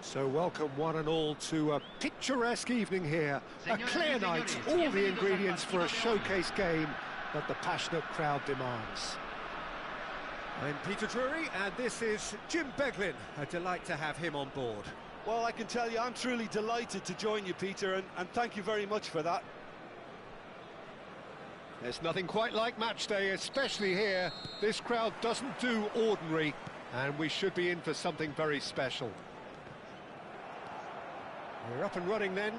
So welcome one and all to a picturesque evening here. A clear night, all the ingredients for a showcase game that the passionate crowd demands. I'm Peter Drury and this is Jim Beglin. A delight to have him on board. Well, I can tell you I'm truly delighted to join you, Peter, and thank you very much for that. There's nothing quite like match day, especially here. This crowd doesn't do ordinary, and we should be in for something very special. We're up and running then.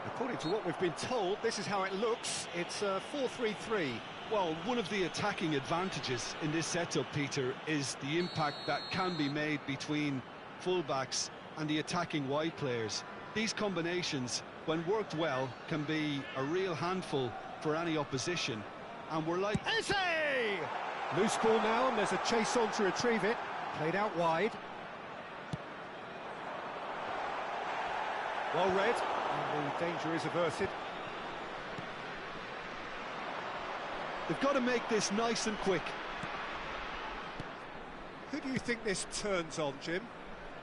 According to what we've been told, this is how it looks. It's 4-3-3. Well, one of the attacking advantages in this setup, Peter, is the impact that can be made between fullbacks and the attacking wide players. These combinations, when worked well, can be a real handful for any opposition. And we're like... Eze! Loose ball now, and there's a chase on to retrieve it. Played out wide. Well read, and the danger is averted. They've got to make this nice and quick. Who do you think this turns on, Jim?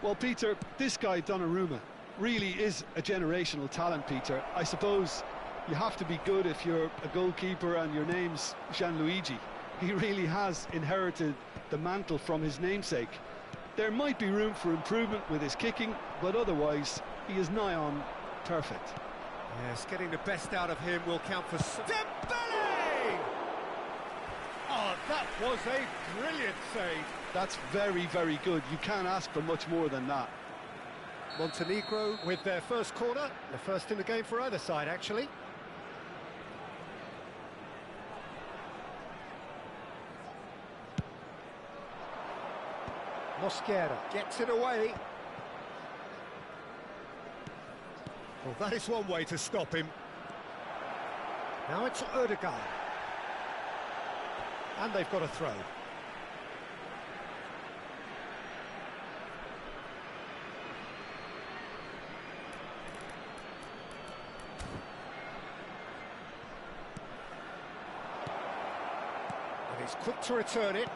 Well, Peter, this guy, Donnarumma, really is a generational talent, Peter. I suppose you have to be good if you're a goalkeeper and your name's Gianluigi. He really has inherited the mantle from his namesake. There might be room for improvement with his kicking, but otherwise, he is nigh on perfect. Yes, getting the best out of him will count for... Dembele! Oh, that was a brilliant save. That's very, very good. You can't ask for much more than that. Montenegro with their first corner. The first in the game for either side, actually. Mosquera gets it away. Well, that is one way to stop him. Now it's Odegaard. And they've got a throw. And he's quick to return it.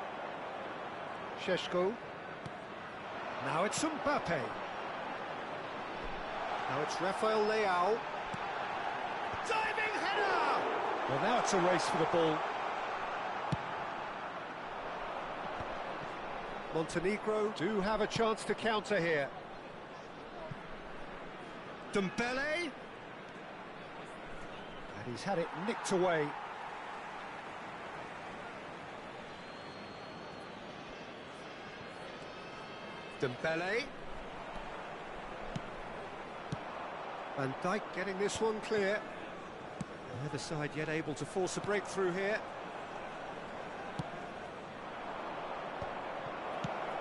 Šeško. Now it's Mbappe. Now it's Rafael Leao. Diving header! Well, now it's a race for the ball. Montenegro do have a chance to counter here. Dembele. And he's had it nicked away. Dembele. Van Dijk getting this one clear. Neither side yet able to force a breakthrough here.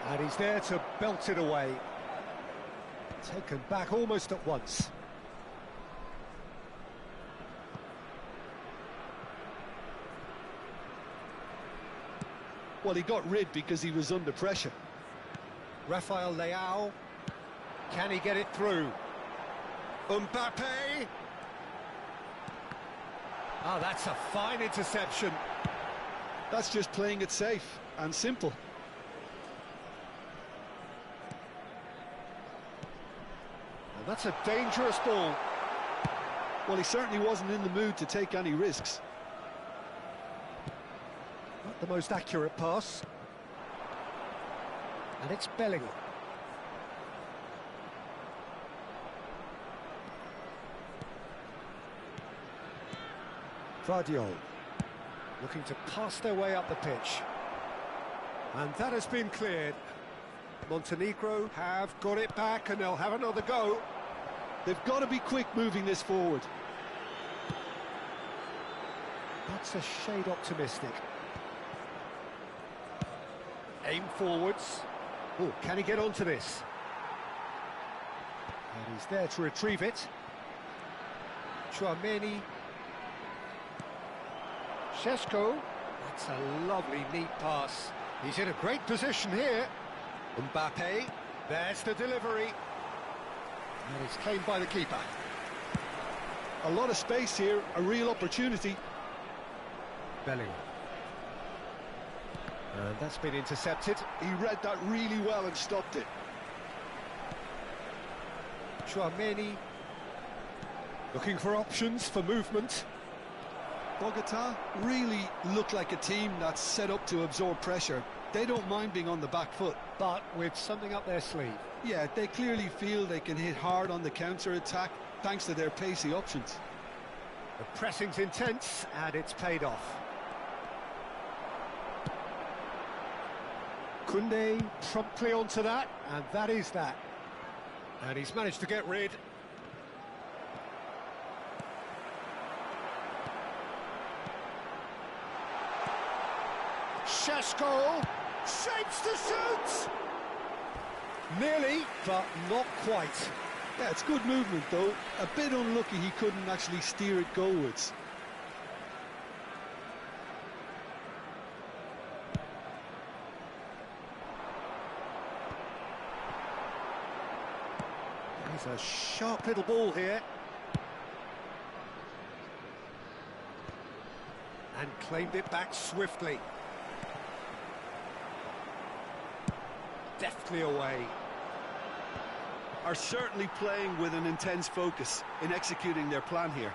And he's there to belt it away. Taken back almost at once. Well, he got rid because he was under pressure. Rafael Leao. Can he get it through? Mbappe. Oh, that's a fine interception. That's just playing it safe and simple. And that's a dangerous ball. Well, he certainly wasn't in the mood to take any risks. Not the most accurate pass. And it's Bellingham. Guardiola looking to pass their way up the pitch. And that has been cleared. Montenegro have got it back and they'll have another go. They've got to be quick moving this forward. That's a shade optimistic. Aim forwards. Oh, can he get onto this? And he's there to retrieve it. Chouameni. Šeško. That's a lovely, neat pass. He's in a great position here. Mbappe. There's the delivery. And it's claimed by the keeper. A lot of space here, a real opportunity. Bellingham. And that's been intercepted. He read that really well and stopped it. Tchouaméni looking for options for movement. Bogota really look like a team that's set up to absorb pressure. They don't mind being on the back foot. But with something up their sleeve. Yeah, they clearly feel they can hit hard on the counter-attack thanks to their pacey options. The pressing's intense and it's paid off. Koundé promptly onto that, and that is that. And he's managed to get rid. Šeško shapes to shoot! Nearly, but not quite. Yeah, it's good movement though. A bit unlucky he couldn't actually steer it goalwards. There's a sharp little ball here. And claimed it back swiftly. Deftly away. Are certainly playing with an intense focus in executing their plan here.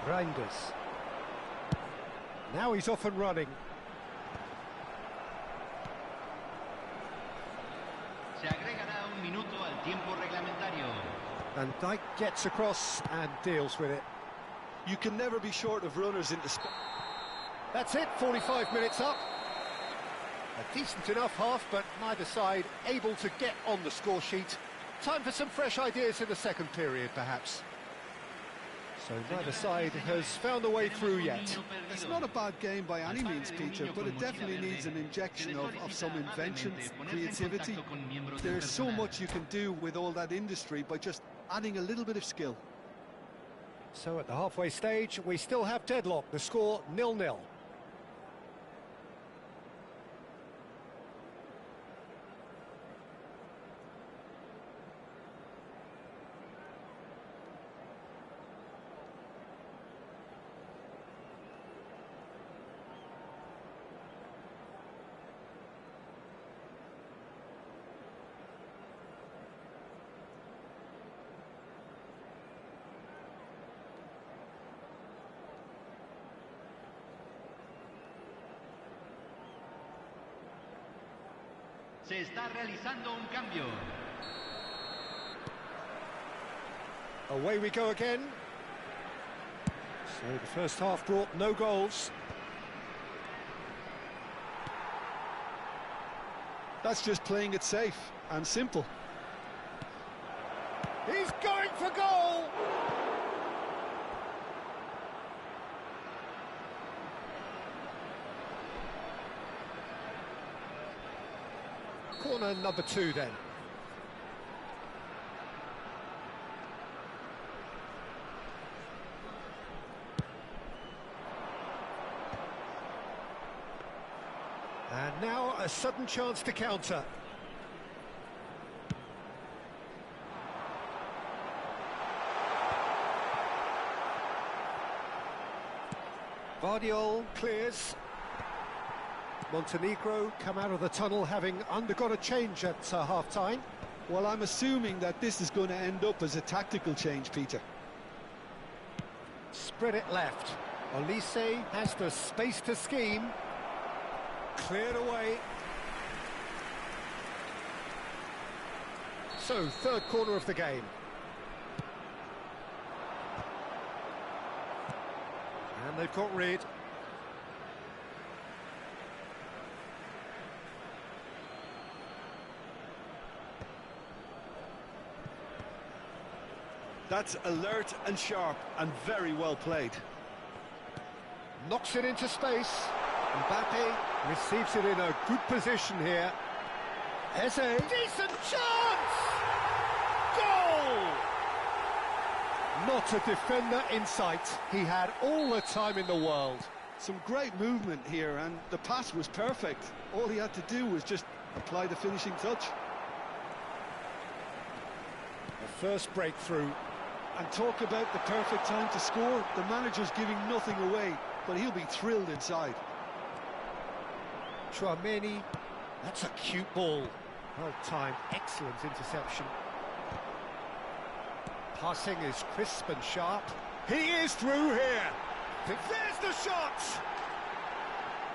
Reinders. Now he's off and running. Se agregará un minuto al tiempo reglamentario. And Dijk gets across and deals with it. You can never be short of runners into space. That's it, 45 minutes up. A decent enough half, but neither side able to get on the score sheet. Time for some fresh ideas in the second period, perhaps. So neither side has found a way through yet. It's not a bad game by any means, Peter, but it definitely needs an injection of some invention, creativity. There's so much you can do with all that industry by just adding a little bit of skill. So at the halfway stage, we still have deadlock. The score 0-0. Se está realizando un cambio. Away we go again. So the first half brought no goals. That's just playing it safe and simple. He's going for goal! Corner number 2 then. And now a sudden chance to counter. Vardiol clears. Montenegro come out of the tunnel having undergone a change at half-time. Well, I'm assuming that this is going to end up as a tactical change, Peter. Spread it left. Olise has the space to scheme. Cleared away. So, third corner of the game. And they've got rid. That's alert and sharp and very well played. Knocks it into space. Mbappe receives it in a good position here. Eze. Decent chance! Goal! Not a defender in sight. He had all the time in the world. Some great movement here, and the pass was perfect. All he had to do was just apply the finishing touch. The first breakthrough. And talk about the perfect time to score. The manager's giving nothing away, but he'll be thrilled inside. Tchouaméni, that's a cute ball. Well timed, excellent interception. Passing is crisp and sharp. He is through here. There's the shot!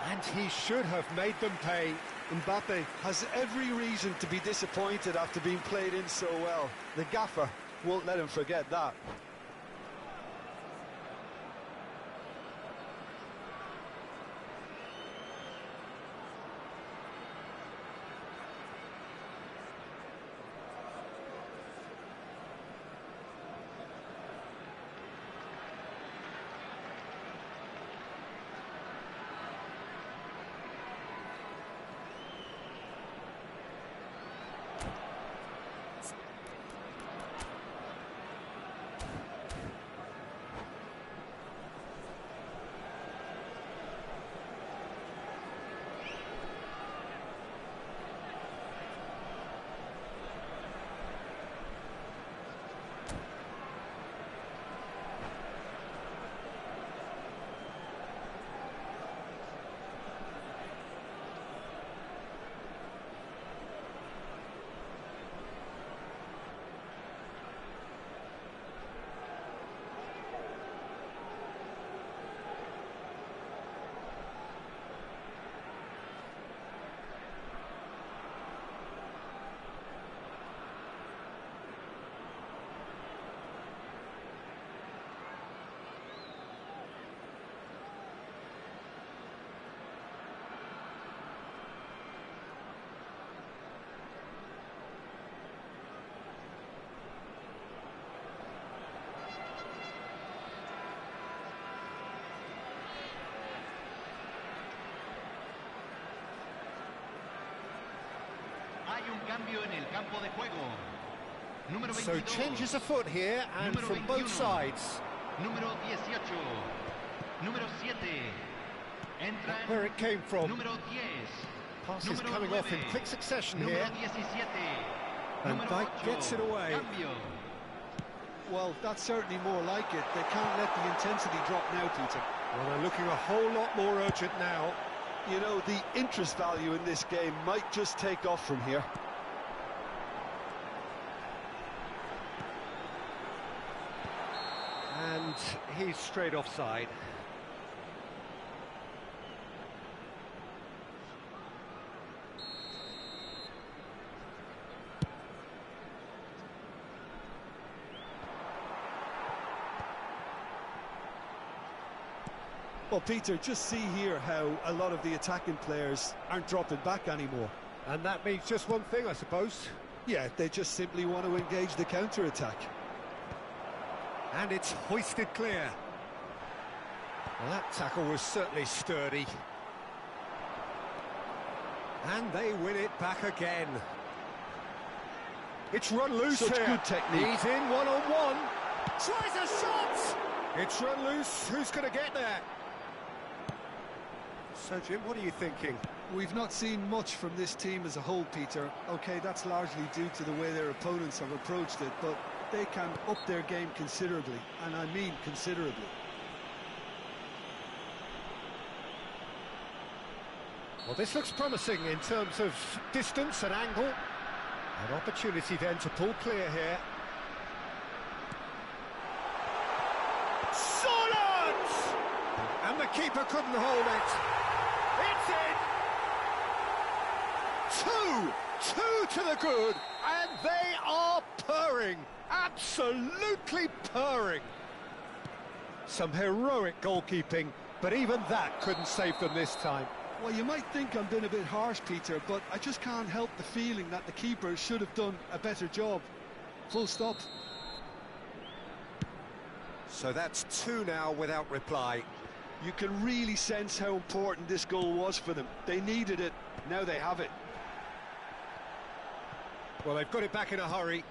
And he should have made them pay. Mbappe has every reason to be disappointed after being played in so well. The gaffer won't let him forget that. Hay un cambio en el campo de juego. Número 22. So changes afoot here, and Número from 21. both sides. Número 18. Número 7. Entra Where it came from. número 10. Passes Número coming off in 9. quick succession Número here. 17. And Número Dyke 8. gets it away. Cambio. Well, that's certainly more like it. They can't let the intensity drop now, Peter. Well, they're looking a whole lot more urgent now. You know, the interest value in this game might just take off from here. And he's straight offside. Well, Peter, just see here how a lot of the attacking players aren't dropping back anymore. And that means just one thing, I suppose. Yeah, they just simply want to engage the counter-attack. And it's hoisted clear. Well, that tackle was certainly sturdy. And they win it back again. It's run loose Such here. good technique. He's in one-on-one. Tries a shot! It's run loose. Who's going to get there? So, Jim, what are you thinking? We've not seen much from this team as a whole, Peter. OK, that's largely due to the way their opponents have approached it, but they can up their game considerably, and I mean considerably. Well, this looks promising in terms of distance and angle. An opportunity then to pull clear here. Solid! And the keeper couldn't hold it. It's in! Two to the good, and they are purring. Absolutely purring. Some heroic goalkeeping, but even that couldn't save them this time. Well, you might think I'm being a bit harsh, Peter, but I just can't help the feeling that the keeper should have done a better job. Full stop. So that's two now without reply. You can really sense how important this goal was for them. They needed it, now they have it. Well, they've got it back in a hurry.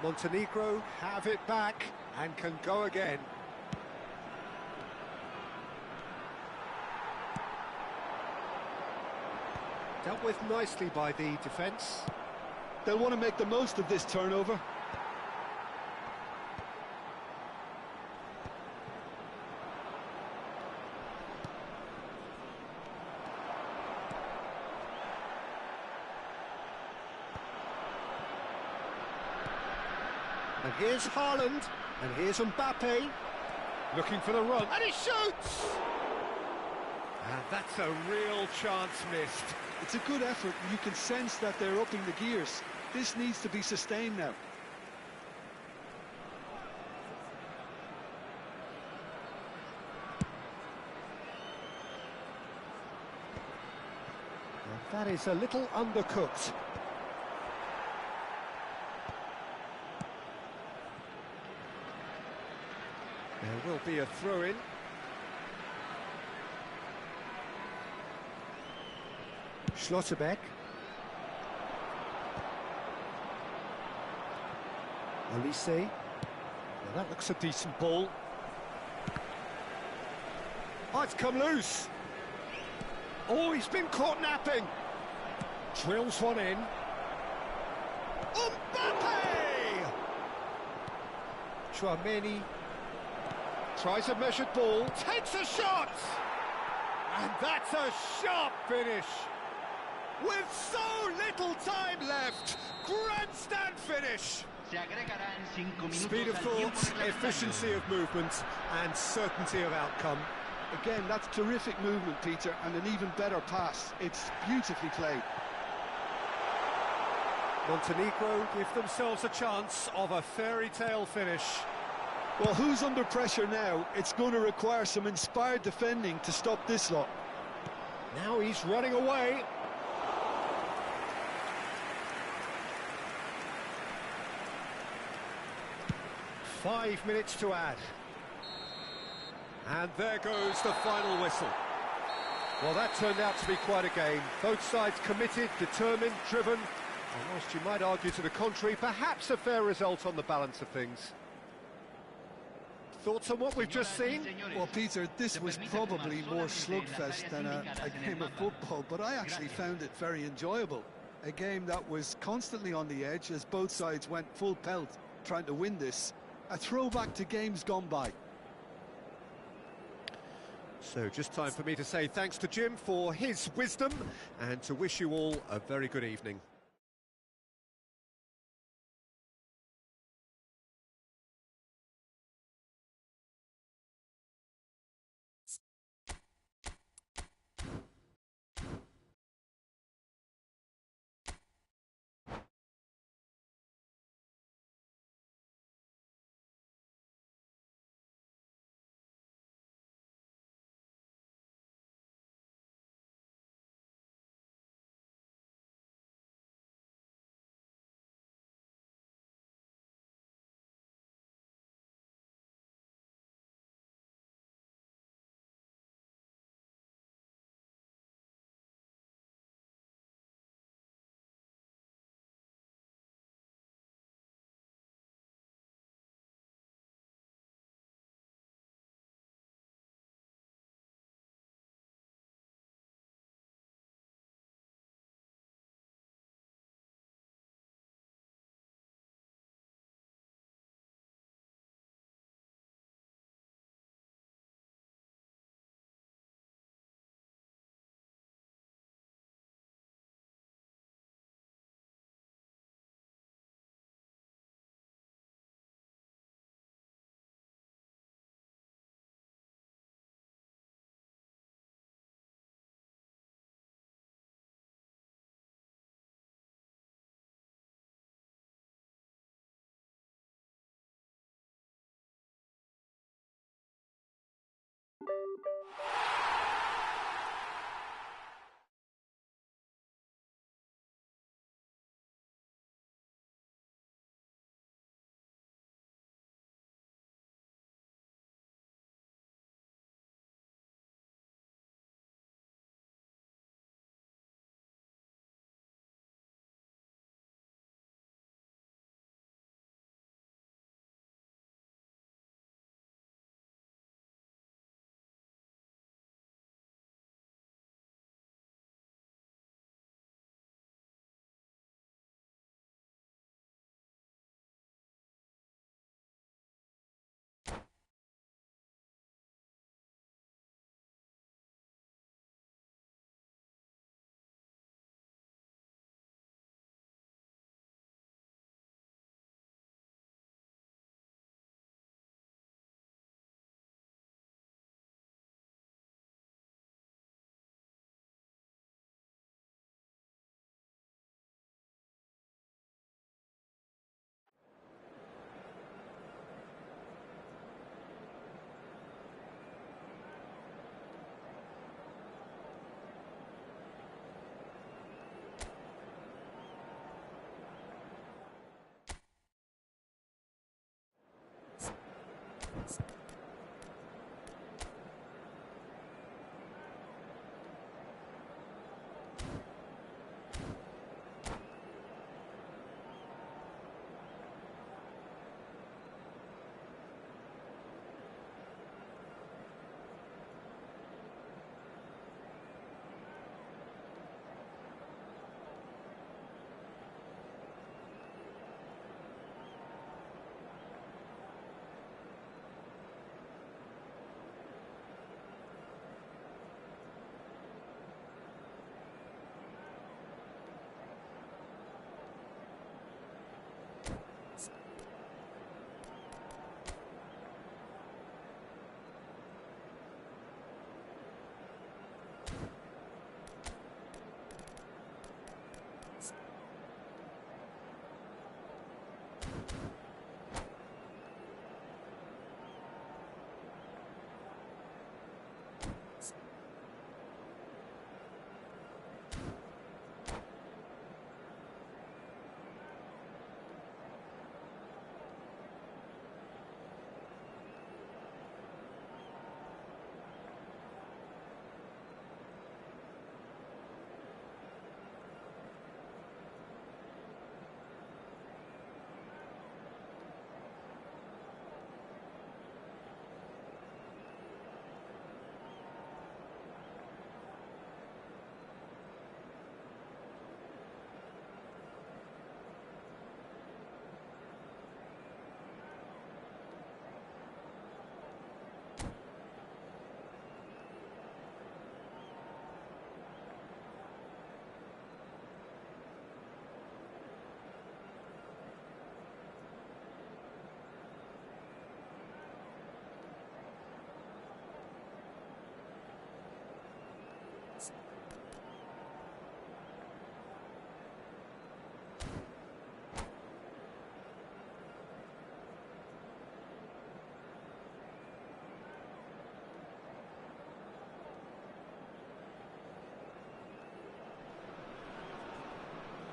Montenegro have it back and can go again. Dealt with nicely by the defence. They'll want to make the most of this turnover. And here's Haaland, and here's Mbappe, looking for the run, and he shoots! And that's a real chance missed. It's a good effort, and you can sense that they're upping the gears. This needs to be sustained now. And that is a little undercooked. There will be a throw-in. Schlotterbeck. Olise. Well, that looks a decent ball. Oh, it's come loose. Oh, he's been caught napping. Drills one in. Mbappe! Chouameni tries a measured ball, takes a shot! And that's a sharp finish. With so little time left, grandstand finish. Speed of thought, efficiency of movement, and certainty of outcome. Again, that's terrific movement, Peter, and an even better pass. It's beautifully played. Montenegro give themselves a chance of a fairy tale finish. Well, who's under pressure now? It's going to require some inspired defending to stop this lot. Now he's running away. Five minutes to add. And there goes the final whistle. Well, that turned out to be quite a game. Both sides committed, determined, driven. And whilst you might argue to the contrary, perhaps a fair result on the balance of things. Thoughts on what we've just seen? Well, Peter, this was probably more slugfest than a game of football, but I actually found it very enjoyable. A game that was constantly on the edge as both sides went full pelt trying to win this. A throwback to games gone by. So just time for me to say thanks to Jim for his wisdom and to wish you all a very good evening.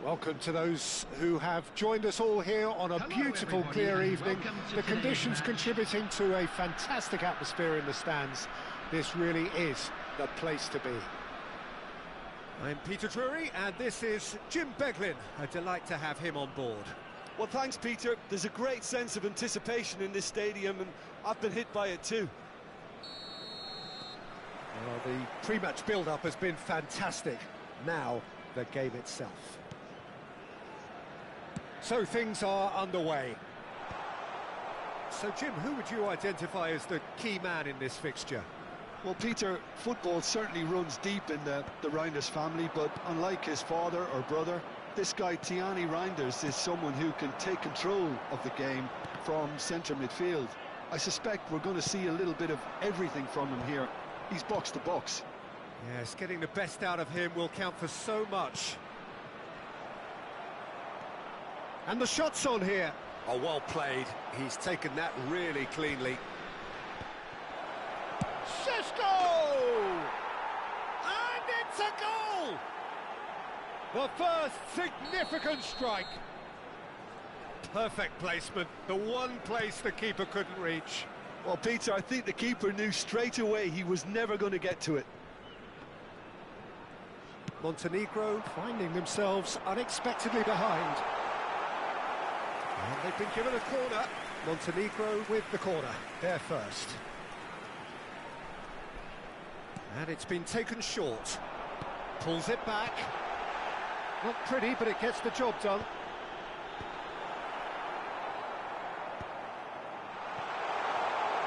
Welcome to those who have joined us all here on a beautiful, clear evening. The conditions contributing to a fantastic atmosphere in the stands. This really is the place to be. I'm Peter Drury, and this is Jim Beglin. A delight to have him on board. Well, thanks, Peter. There's a great sense of anticipation in this stadium, and I've been hit by it too. Well, the pre-match build-up has been fantastic. Now, the game itself. So things are underway. So, Jim, who would you identify as the key man in this fixture? Well, Peter, football certainly runs deep in the Reinders family, but unlike his father or brother, this guy, Tiani Reinders, is someone who can take control of the game from centre midfield. I suspect we're going to see a little bit of everything from him here. He's box to box. Yes, getting the best out of him will count for so much. And the shot's on here. Oh, well played. He's taken that really cleanly. Sesko! And it's a goal! The first significant strike. Perfect placement, the one place the keeper couldn't reach. Well, Peter, I think the keeper knew straight away he was never going to get to it. Montenegro finding themselves unexpectedly behind. And they've been given a corner. Montenegro with the corner, there first. And it's been taken short. Pulls it back. Not pretty, but it gets the job done.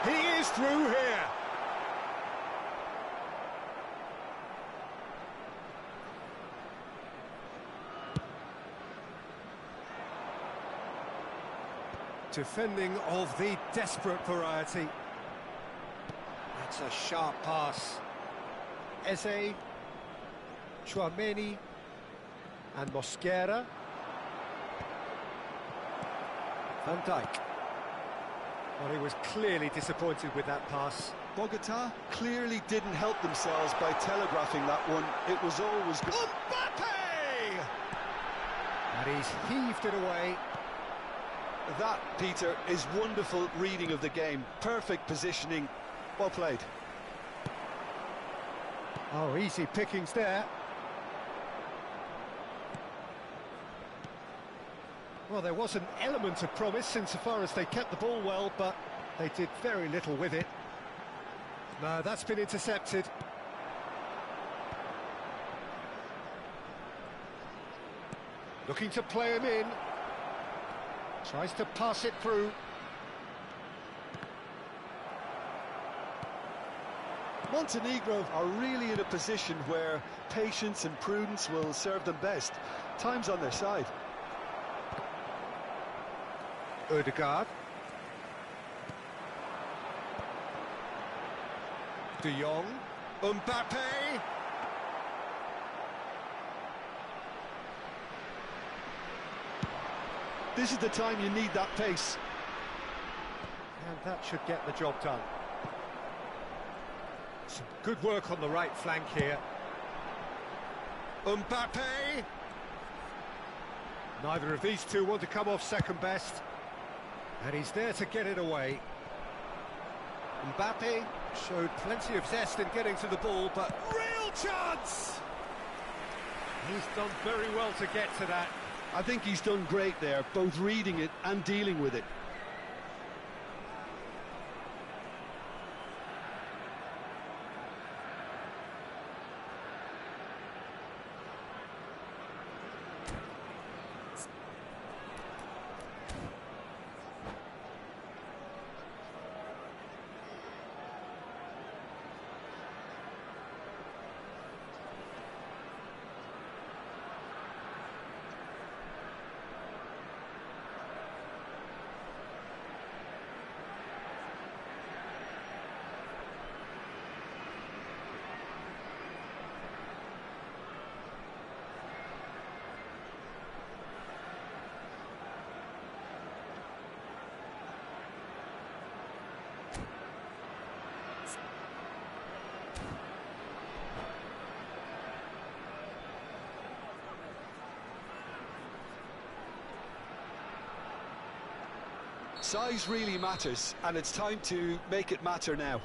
He is through here. Defending of the desperate variety. That's a sharp pass. Eze, Chouameni, and Mosquera. Van Dijk. Well, he was clearly disappointed with that pass. Bogota clearly didn't help themselves by telegraphing that one. It was always good. Mbappe! And he's heaved it away. That, Peter, is wonderful reading of the game. Perfect positioning. Well played. Oh, easy pickings there. Well, there was an element of promise insofar as they kept the ball well, but they did very little with it. No, that's been intercepted. Looking to play him in. Tries to pass it through. Montenegro are really in a position where patience and prudence will serve them best. Time's on their side. Odegaard. De Jong. Mbappe! This is the time you need that pace. And that should get the job done. Some good work on the right flank here. Mbappe! Neither of these two want to come off second best. And he's there to get it away. Mbappe showed plenty of zest in getting to the ball, but real chance! He's done very well to get to that. I think he's done great there, both reading it and dealing with it. Size really matters, and it's time to make it matter now.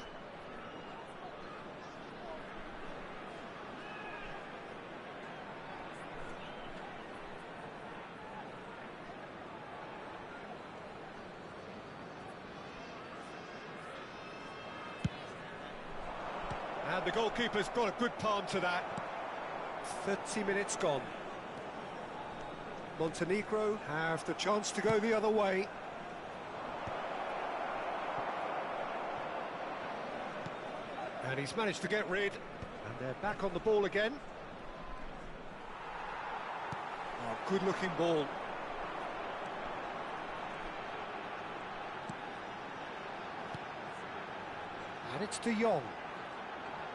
And the goalkeeper's got a good palm to that. 30 minutes gone. Montenegro have the chance to go the other way. And he's managed to get rid. And they're back on the ball again. Oh, good-looking ball. And it's De Jong.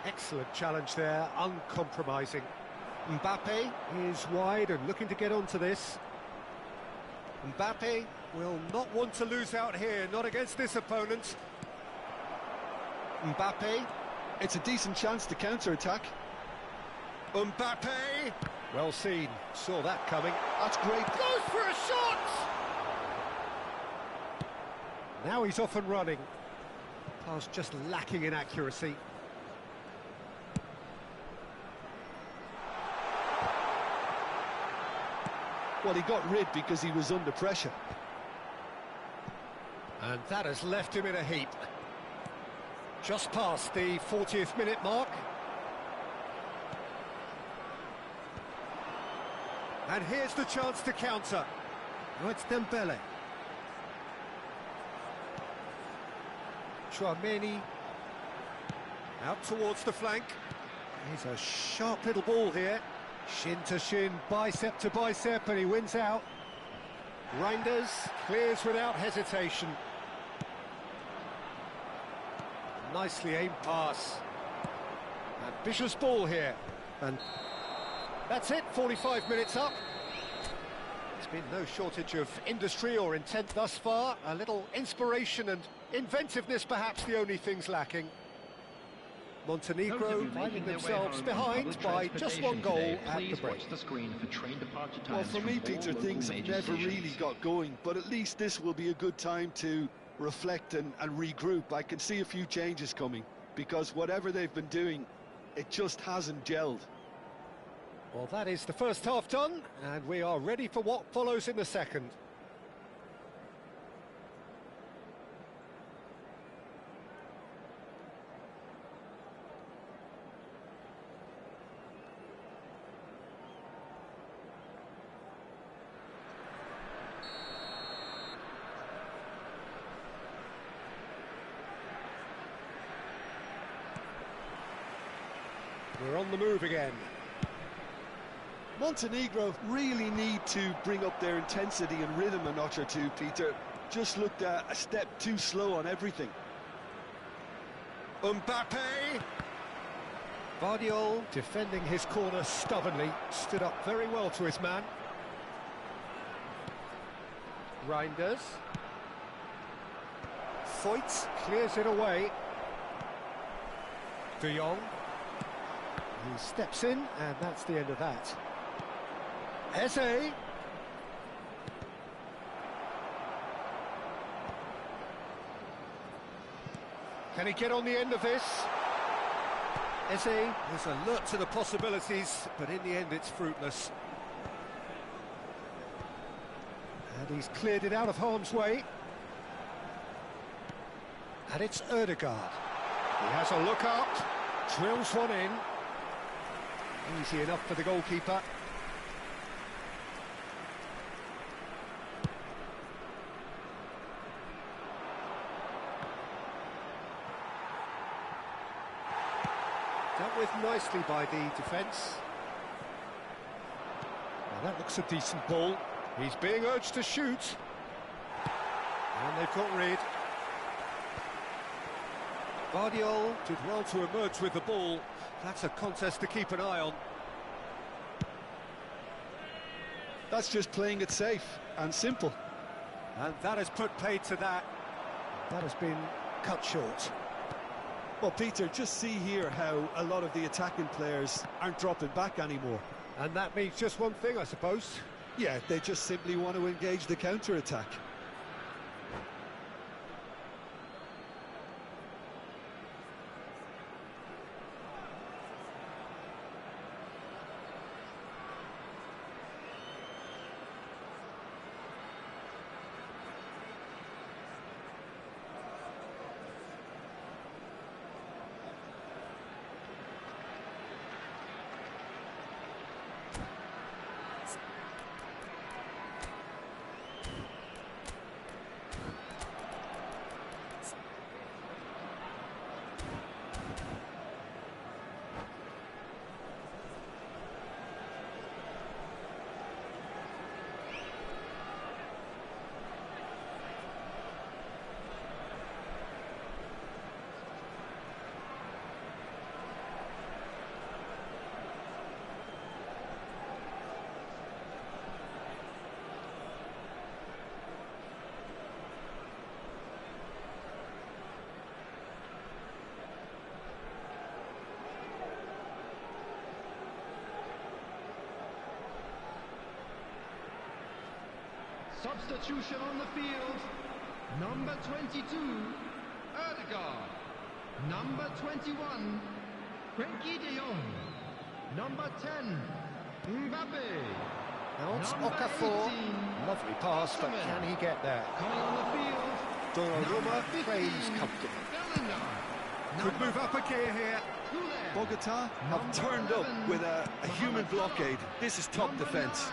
Excellent challenge there, uncompromising. Mbappe is wide and looking to get onto this. Mbappe will not want to lose out here, not against this opponent. Mbappe. It's a decent chance to counter-attack. Mbappe! Well seen, saw that coming. That's great. Goes for a shot! Now he's off and running. Pass just lacking in accuracy. Well, he got rid because he was under pressure. And that has left him in a heap. Just past the 40th minute mark. And here's the chance to counter. Oh, it's Dembele. Chouameni. Out towards the flank. He's a sharp little ball here. Shin to shin, bicep to bicep, and he wins out. Reinders clears without hesitation. Nicely aimed pass. Ambitious ball here. And that's it, 45 minutes up. There's been no shortage of industry or intent thus far. A little inspiration and inventiveness, perhaps the only things lacking. Montenegro finding themselves behind by just one goal at the break. Well, for me, Peter, things have never really got going, but at least this will be a good time to reflect and regroup. I can see a few changes coming, because whatever they've been doing, it just hasn't gelled. Well, that is the first half done, and we are ready for what follows in the second. We're on the move again. Montenegro really need to bring up their intensity and rhythm a notch or two, Peter. Just looked a step too slow on everything. Mbappe! Vardiol defending his corner stubbornly, stood up very well to his man. Reinders. Voigt clears it away. De Jong. He steps in, and that's the end of that. Eze. Can he get on the end of this? Eze is alert to the possibilities, but in the end it's fruitless. And he's cleared it out of harm's way. And it's Ødegaard. He has a look up, drills one in. Easy enough for the goalkeeper. Dealt with nicely by the defence. Well, that looks a decent ball. He's being urged to shoot. And they've got rid. Vardiol did well to emerge with the ball. That's a contest to keep an eye on. That's just playing it safe and simple. And that has put paid to that. That has been cut short. Well, Peter, just see here how a lot of the attacking players aren't dropping back anymore. And that means just one thing, I suppose. Yeah, they just simply want to engage the counter-attack. Substitution on the field. Number 22, Erdegaard. Number 21, Frenkie de Jong. Number 10, Mbappe. Now it's Number Okafor. 18, Lovely pass, but Osimhen. can he get there? Coming on the field. Donnarumma Number 15, claims comfortable. Bellingham. Could move up a gear here. Goulet. Bogota have Number turned up 11, with a human Mohamed blockade. This is top Number defence.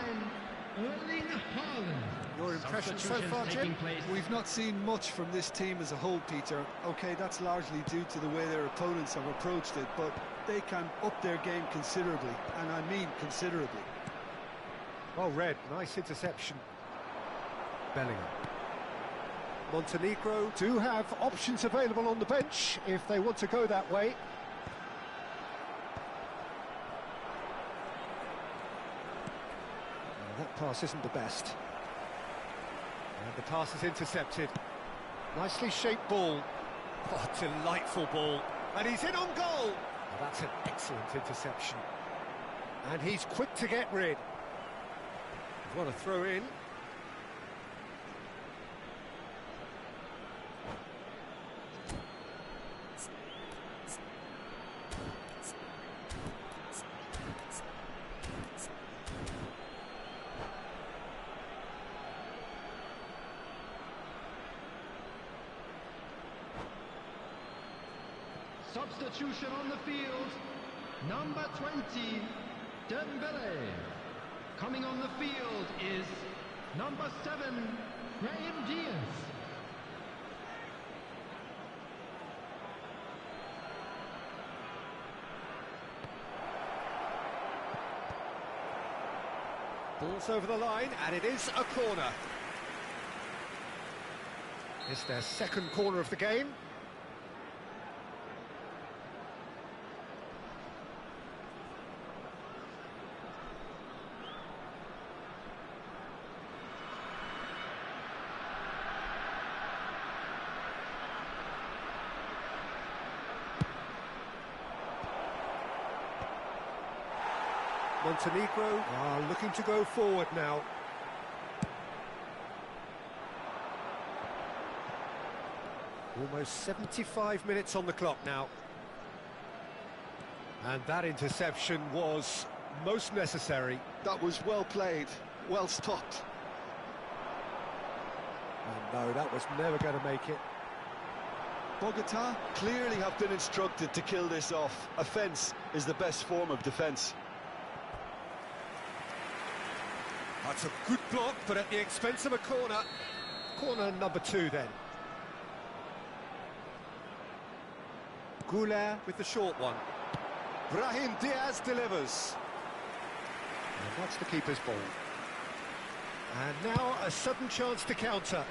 9, Erling Haaland. Your impression so Substitutions far, Jim? taking place. We've not seen much from this team as a whole, Peter. OK, that's largely due to the way their opponents have approached it, but they can up their game considerably, and I mean considerably. Well read, nice interception. Bellingham. Montenegro do have options available on the bench if they want to go that way. That pass isn't the best. And the pass is intercepted. Nicely shaped ball. Oh, delightful ball. And he's in on goal. Well, that's an excellent interception. And he's quick to get rid. What a throw in. Substitution on the field. Number 20, Dembele. Coming on the field is number 7, Brahim Diaz. Ball's over the line, and it is a corner. It's their second corner of the game. Montenegro are looking to go forward now. Almost 75 minutes on the clock now. And that interception was most necessary. That was well played, well stopped. Oh no, that was never going to make it. Bogota clearly have been instructed to kill this off. Offence is the best form of defence. That's a good block, but at the expense of a corner. Corner number 2 then. Goulet With the short one. Brahim Diaz delivers. And that's the keeper's ball. And now a sudden chance to counter.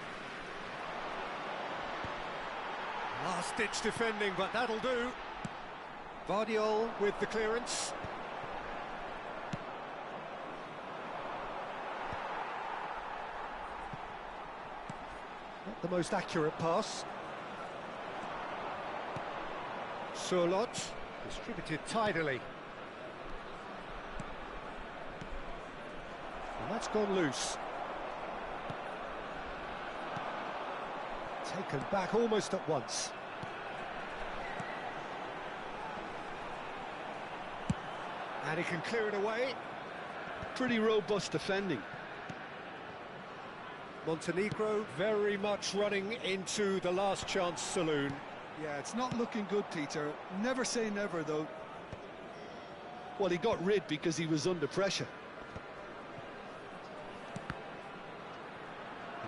Last-ditch defending, but that'll do. Vardiol with the clearance. Not the most accurate pass. Surlot distributed tidily. And that's gone loose. Taken back almost at once. And he can clear it away. Pretty robust defending. Montenegro very much running into the last chance saloon. Yeah, it's not looking good, Peter. Never say never, though. Well, he got rid because he was under pressure.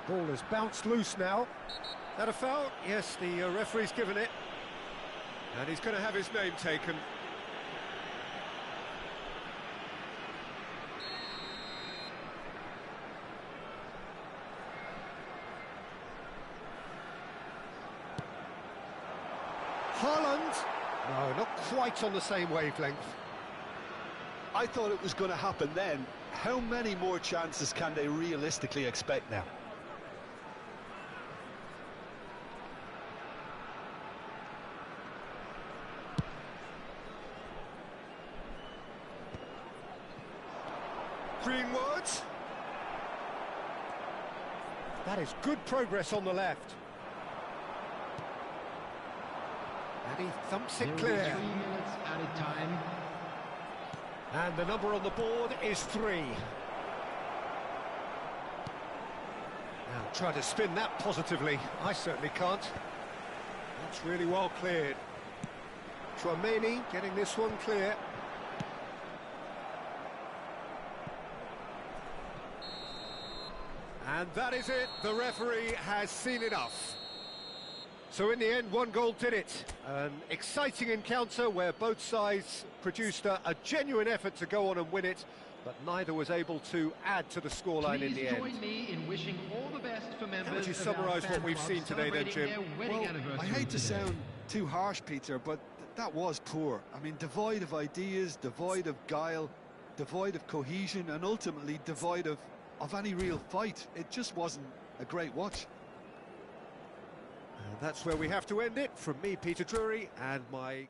The ball has bounced loose now. That a foul? Yes, the referee's given it. And he's going to have his name taken. Haaland? No, not quite on the same wavelength. I thought it was going to happen then. How many more chances can they realistically expect now? Greenwood. That is good progress on the left. And he thumps it There will be clear. 3 minutes added time. And the number on the board is 3. Now try to spin that positively. I certainly can't. That's really well cleared. Chouameni getting this one clear. And that is it. The referee has seen enough. So in the end, 1 goal did it. An exciting encounter where both sides produced a genuine effort to go on and win it, but neither was able to add to the scoreline in the end. Please join me in wishing all the best for members. How would you of our summarise fan what we've club seen today then, Jim? celebrating their wedding Well, anniversary I hate to today. sound too harsh, Peter, but that was poor. I mean, devoid of ideas, devoid of guile, devoid of cohesion, and ultimately devoid of any real fight. It just wasn't a great watch. And that's where we have to end it. From me, Peter Drury, and my